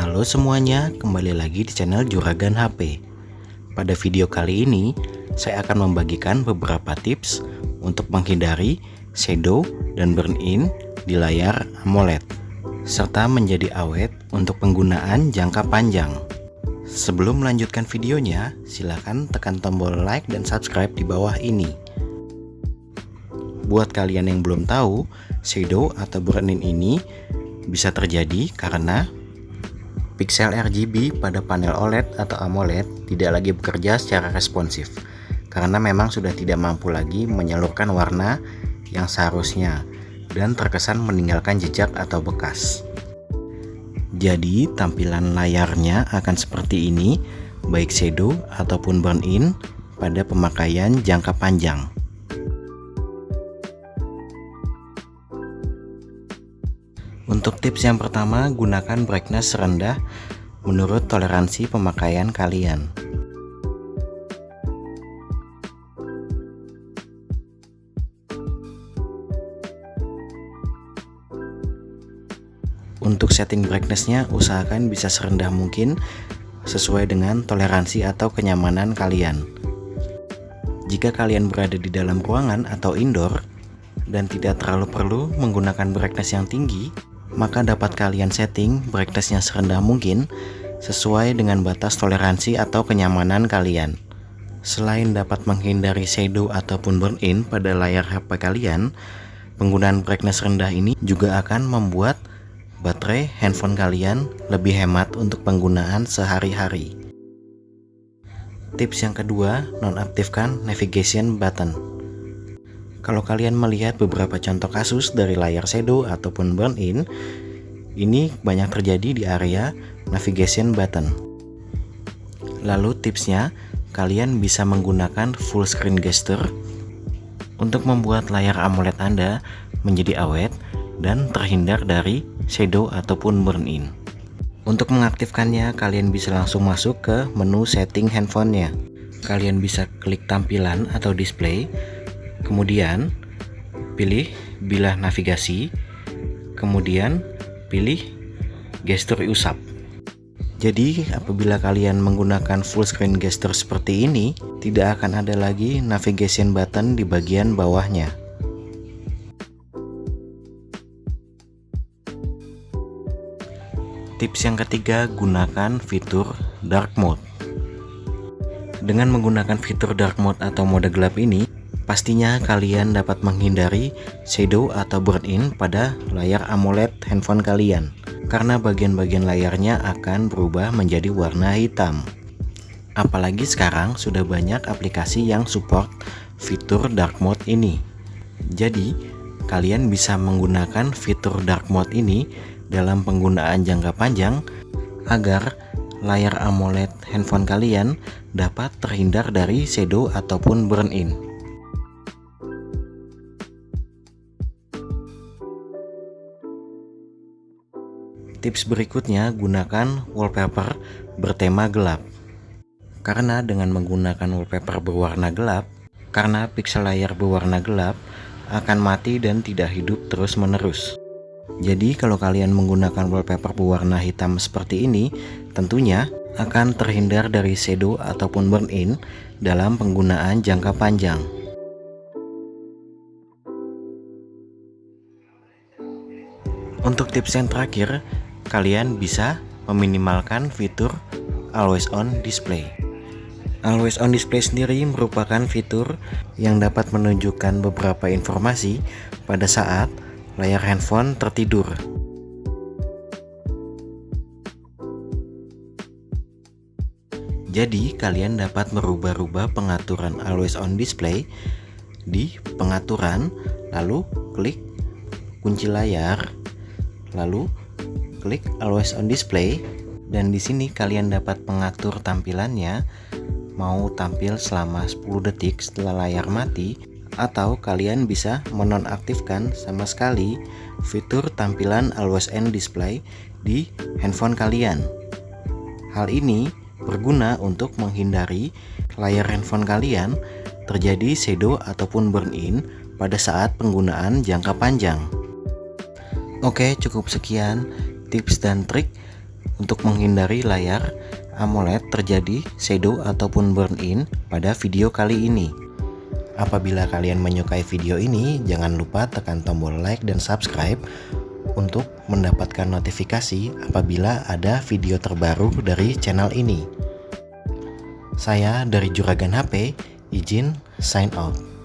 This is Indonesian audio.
Halo semuanya, kembali lagi di channel Juragan HP. Pada video kali ini, saya akan membagikan beberapa tips untuk menghindari shadow dan burn-in di layar AMOLED, serta menjadi awet untuk penggunaan jangka panjang. Sebelum melanjutkan videonya, silakan tekan tombol like dan subscribe di bawah ini. Buat kalian yang belum tahu, shadow atau burn-in ini bisa terjadi karena piksel RGB pada panel OLED atau AMOLED tidak lagi bekerja secara responsif karena memang sudah tidak mampu lagi menyalurkan warna yang seharusnya dan terkesan meninggalkan jejak atau bekas. Jadi tampilan layarnya akan seperti ini, baik shadow ataupun burn-in pada pemakaian jangka panjang. Untuk tips yang pertama, gunakan brightness rendah menurut toleransi pemakaian kalian. Untuk setting brightness-nya, usahakan bisa serendah mungkin sesuai dengan toleransi atau kenyamanan kalian. Jika kalian berada di dalam ruangan atau indoor dan tidak terlalu perlu menggunakan brightness yang tinggi, maka dapat kalian setting brightness-nya serendah mungkin sesuai dengan batas toleransi atau kenyamanan kalian. Selain dapat menghindari shadow ataupun burn-in pada layar HP kalian, penggunaan brightness rendah ini juga akan membuat baterai handphone kalian lebih hemat untuk penggunaan sehari-hari. Tips yang kedua, nonaktifkan navigation button. Kalau kalian melihat beberapa contoh kasus dari layar shadow ataupun burn-in, ini banyak terjadi di area navigation button. Lalu tipsnya, kalian bisa menggunakan full screen gesture untuk membuat layar AMOLED Anda menjadi awet dan terhindar dari shadow ataupun burn-in. Untuk mengaktifkannya, kalian bisa langsung masuk ke menu setting handphonenya. Kalian bisa klik tampilan atau display, kemudian pilih bilah navigasi, kemudian pilih gestur usap. Jadi apabila kalian menggunakan full screen gesture seperti ini, tidak akan ada lagi navigation button di bagian bawahnya. Tips yang ketiga, gunakan fitur dark mode. Dengan menggunakan fitur dark mode atau mode gelap ini, pastinya kalian dapat menghindari shadow atau burn-in pada layar AMOLED handphone kalian, karena bagian-bagian layarnya akan berubah menjadi warna hitam. Apalagi sekarang sudah banyak aplikasi yang support fitur dark mode ini. Jadi, kalian bisa menggunakan fitur dark mode ini dalam penggunaan jangka panjang agar layar AMOLED handphone kalian dapat terhindar dari shadow ataupun burn-in. Tips berikutnya, gunakan wallpaper bertema gelap. Karena dengan menggunakan wallpaper berwarna gelap, karena piksel layar berwarna gelap akan mati dan tidak hidup terus-menerus. Jadi kalau kalian menggunakan wallpaper berwarna hitam seperti ini, tentunya akan terhindar dari shadow ataupun burn-in dalam penggunaan jangka panjang. Untuk tips yang terakhir, kalian bisa meminimalkan fitur always on display. Always on display sendiri merupakan fitur yang dapat menunjukkan beberapa informasi pada saat layar handphone tertidur. Jadi kalian dapat merubah-rubah pengaturan always on display di pengaturan, lalu klik kunci layar, lalu klik always on display, dan di sini kalian dapat mengatur tampilannya, mau tampil selama 10 detik setelah layar mati, atau kalian bisa menonaktifkan sama sekali fitur tampilan always on display di handphone kalian. Hal ini berguna untuk menghindari layar handphone kalian terjadi shadow ataupun burn-in pada saat penggunaan jangka panjang. Oke, cukup sekian tips dan trik untuk menghindari layar AMOLED terjadi shadow ataupun burn-in pada video kali ini. Apabila kalian menyukai video ini, jangan lupa tekan tombol like dan subscribe untuk mendapatkan notifikasi apabila ada video terbaru dari channel ini. Saya dari Juragan HP, izin sign out.